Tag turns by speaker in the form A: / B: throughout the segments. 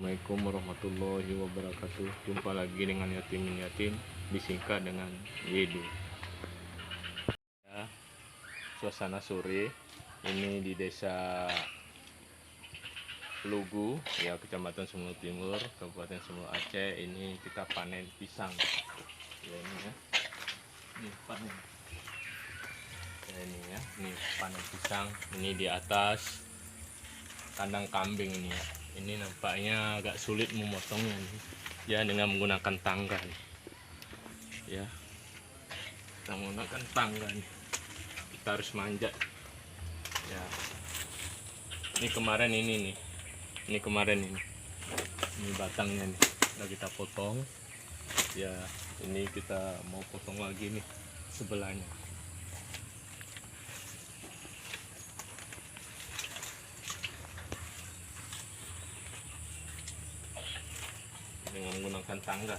A: Assalamualaikum warahmatullahi wabarakatuh. Jumpa lagi dengan Yatim disingkat dengan Yedu. Ya, suasana sore ini di desa Lugu, ya, Kecamatan Sumur Timur, Kabupaten Sumur Aceh. Ini kita panen pisang. Ya, ini ya. Ini panen. Ya, ini ya. Ini panen pisang. Ini di atas kandang kambing ini ya. Ini nampaknya agak sulit memotongnya nih, ya, dengan menggunakan tangga nih. Ya, kita menggunakan tangga nih. Kita harus manjat. Ya, ini kemarin ini nih. Ini kemarin ini. Ini batangnya nih. Udah kita potong. Ya, ini kita mau potong lagi nih sebelahnya. Dengan menggunakan tangga.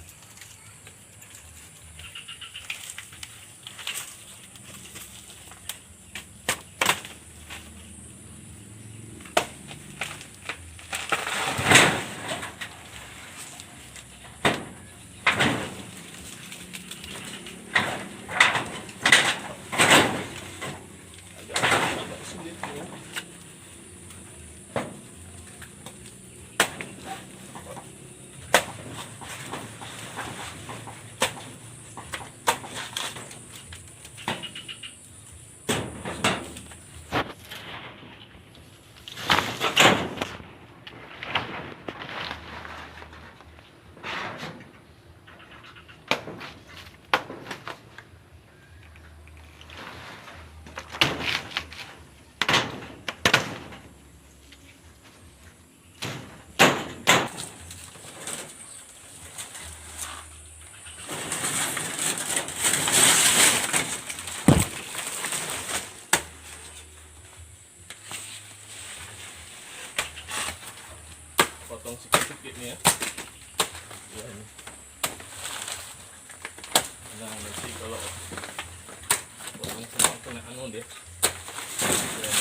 A: Agak sulit ya. Potong sedikit nih ya. Ya, ini. Nah, nanti kalau potong semua kena anu dia. Ya.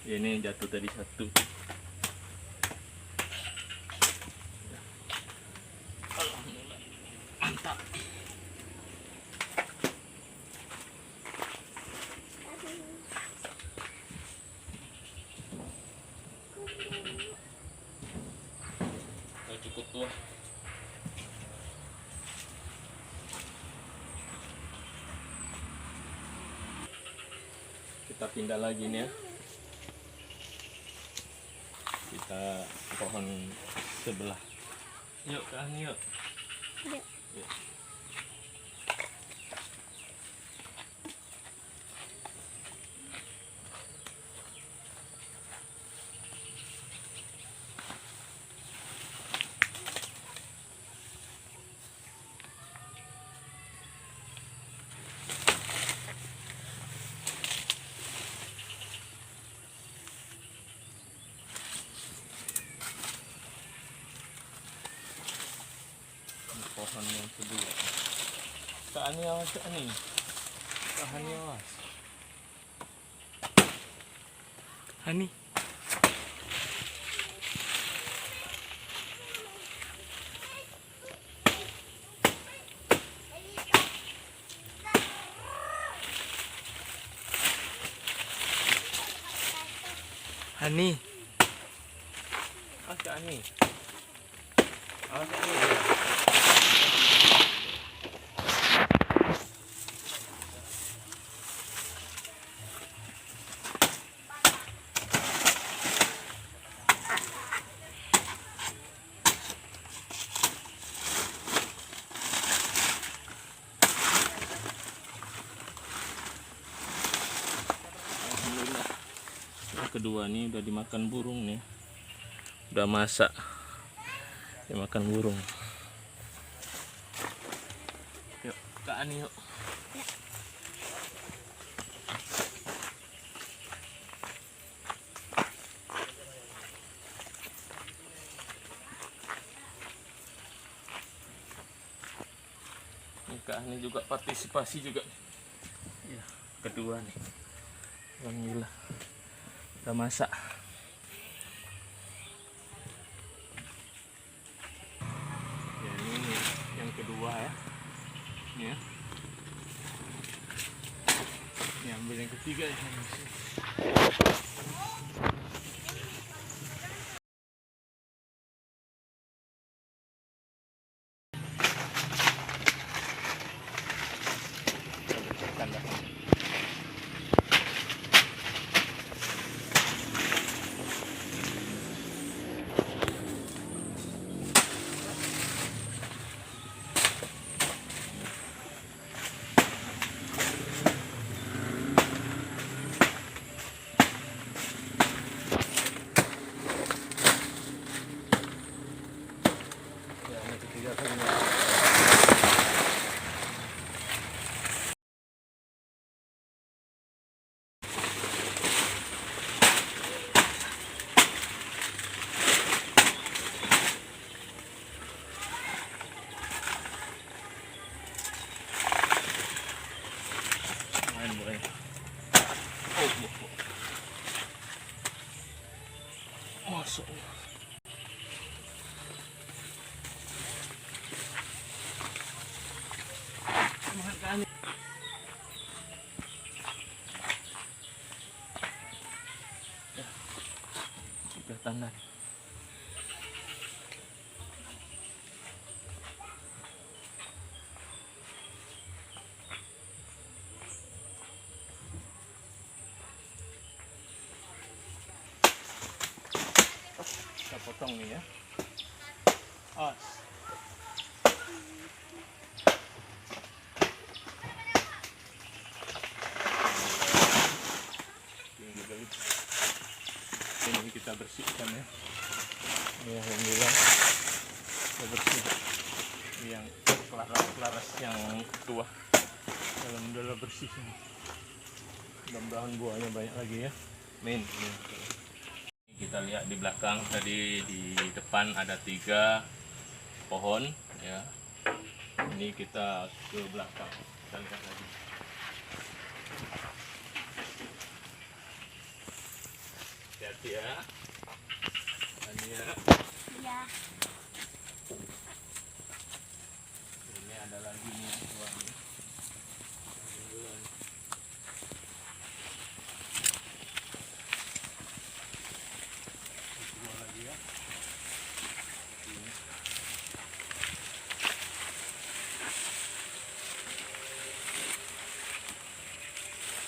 A: Ini jatuh tadi satu. Alhamdulillah, mantap. Oh, cukup tua. Kita pindah lagi nih ya. Kita pohon sebelah. Yuk ke sini yuk. Yuk. Pohon yang kedua. Kak Ani awas, Kak Ani. Kak Ani awas. Hani. Hani. Awas, Kak Ani. Awas, Kak Ani. kedua nih udah dimakan burung nih, udah masak dimakan burung. Yuk Kak Ani yuk. Kak Ani juga partisipasi juga ya, kedua nih. Alhamdulillah udah masak. Ya ini nih, yang kedua ya. Ini ya. Ini ambil yang ketiga ya. Masuk. Makan ya, sudah tanah. Kita potong nih ya. As. Ini kita bersihkan ya. Ya alhamdulillah kita bersih. Yang laras yang tua. Alhamdulillah bersih. Mudah-mudahan buahnya banyak lagi ya. Amin. Kita lihat di belakang tadi, di depan ada 3 pohon ya. Ini kita ke belakang, kita lihat lagi. Hati-hati ya. Ania. Iya. Ini ada lagi nih buahnya.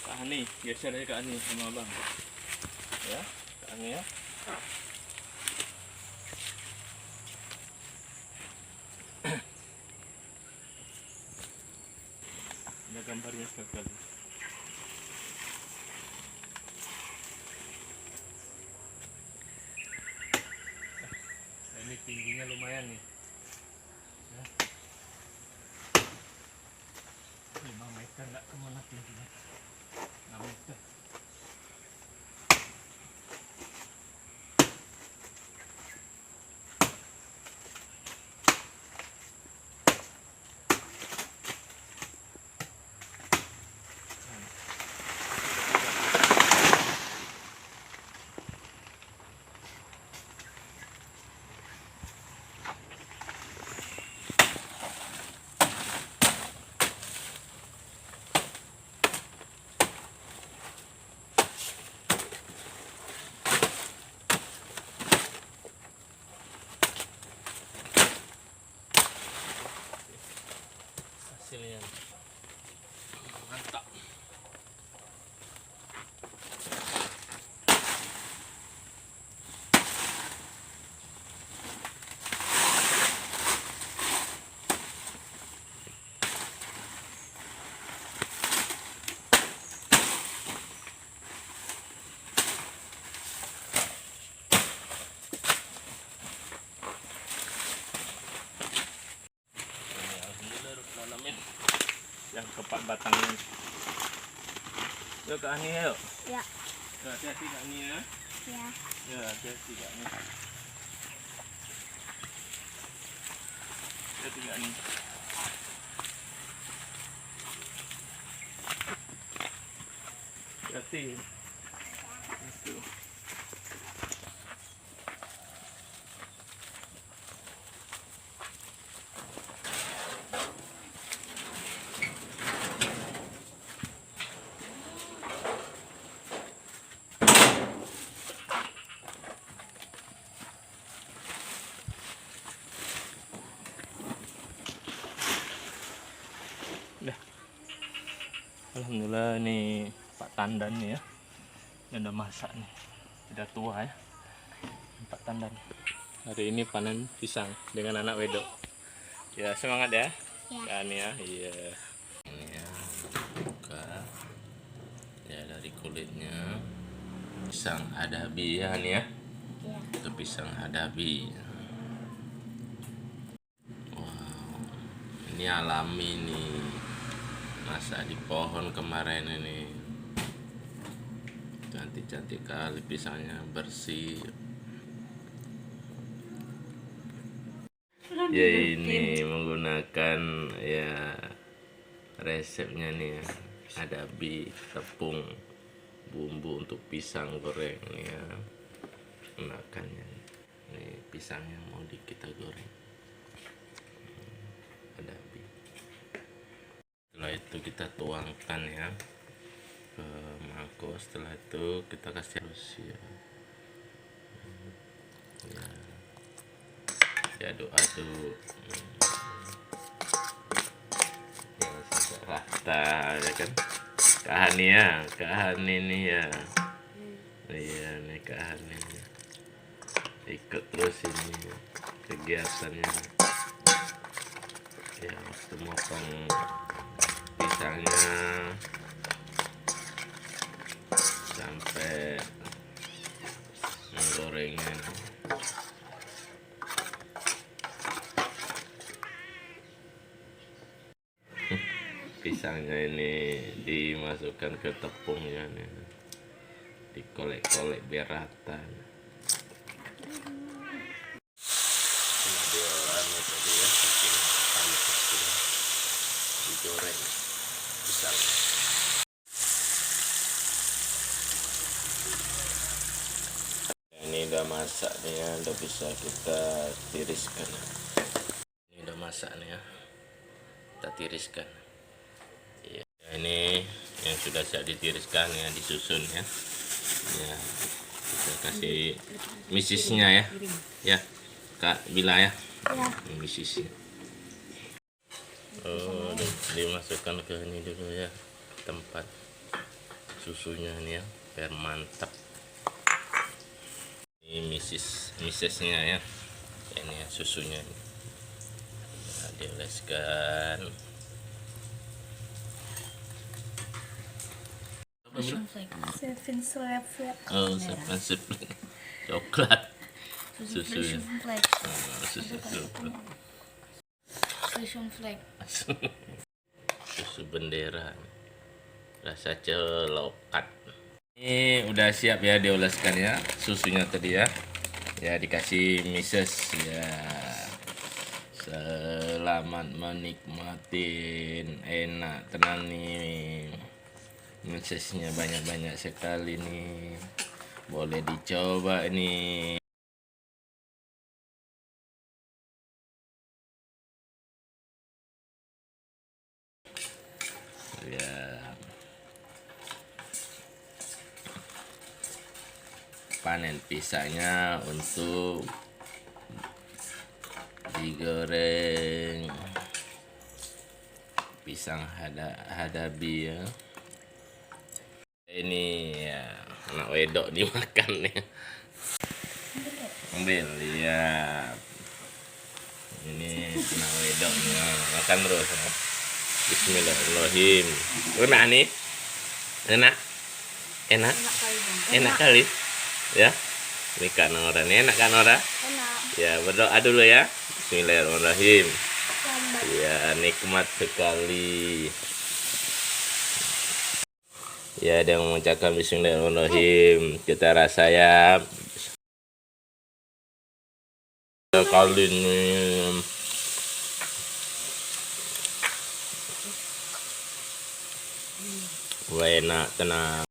A: Kak Ani, geser aja Kak Ani sama abang ya, Kak Ani ya. Ada gambarnya sekali. Nah, ini tingginya lumayan nih ya. 5 meter nggak kemana tingginya, 6 meter. Hasilnya mantap. kepak batangnya. Yuk Kak Ani yuk.
B: Ya.
A: Hati-hati Kak Ani ya.
B: Ya.
A: Ya hati-hati Kak Ani. Hati-hati Kak Ani. Hati. Itu. Udah. Alhamdulillah ini Pak Tandan nih ya. Ini udah masak nih. Udah tua ya. Pak Tandan. Hari ini panen pisang dengan anak wedok. Ya, semangat ya.
B: Ya.
A: Kan ya. Iya. Ini ya. Buka. Ya dari kulitnya. Pisang adabi ya nih ya.
B: Ya.
A: Itu pisang adabi. Ini alami nih, masak di pohon kemarin ini, cantik-cantik kali pisangnya, bersih. Ya ini menggunakan ya resepnya nih ya, adabi, tepung, bumbu untuk pisang goreng nih ya, makannya. Ini pisangnya mau kita goreng. Adabi. Setelah itu kita tuangkan ya ke mangkok. Setelah itu kita kasih halus ya. Ya aduk-aduk ya sampai rata ya kan. Kahan ini ya. Iya nih Kahan ini. Ikut terus ini kegiatannya. Ya waktu motong pisangnya sampai menggorengnya. Pisangnya ini dimasukkan ke tepungnya nih, dikolek-kolek biar rata. Digoreng pisang. Ini udah masak nih ya, udah bisa kita tiriskan. Ini udah masak nih ya, kita tiriskan. Ya, ini yang sudah siap ditiriskan ya, disusun ya. Ya, kita kasih misisnya ya, ya Kak Bila ya, misisnya. Oh, dimasukkan ke ini dulu ya, tempat susunya nih ya, biar mantap. Ini misisnya ya, ini ya susunya. Nah, dioleskan.
B: Seven Flake.
A: Oh, seven coklat. Susu ya. Susu
B: Flake.
A: Susu bendera, rasa celokat. Ini udah siap ya, dioleskan ya susunya tadi ya. Ya dikasih mises ya. Selamat menikmatin, enak tenang nih. Misesnya banyak-banyak sekali nih. Boleh dicoba ini. Ya, panen pisangnya untuk digoreng, pisang hadabi ya. Ini ya anak wedok dimakan ya. Ambil ya. Ini anak wedoknya makan terus ya. Bismillahirrahmanirrahim. Enak nih? Enak kali ya. Ini Kak Nora nih, enak Kak Nora?
B: Enak.
A: Ya berdoa dulu ya. Bismillahirrahmanirrahim. Ya nikmat sekali. Ya, ada yang mengucapkan bismillahirrahmanirrahim. Kita rasa ya. Kali ini enak, tenang.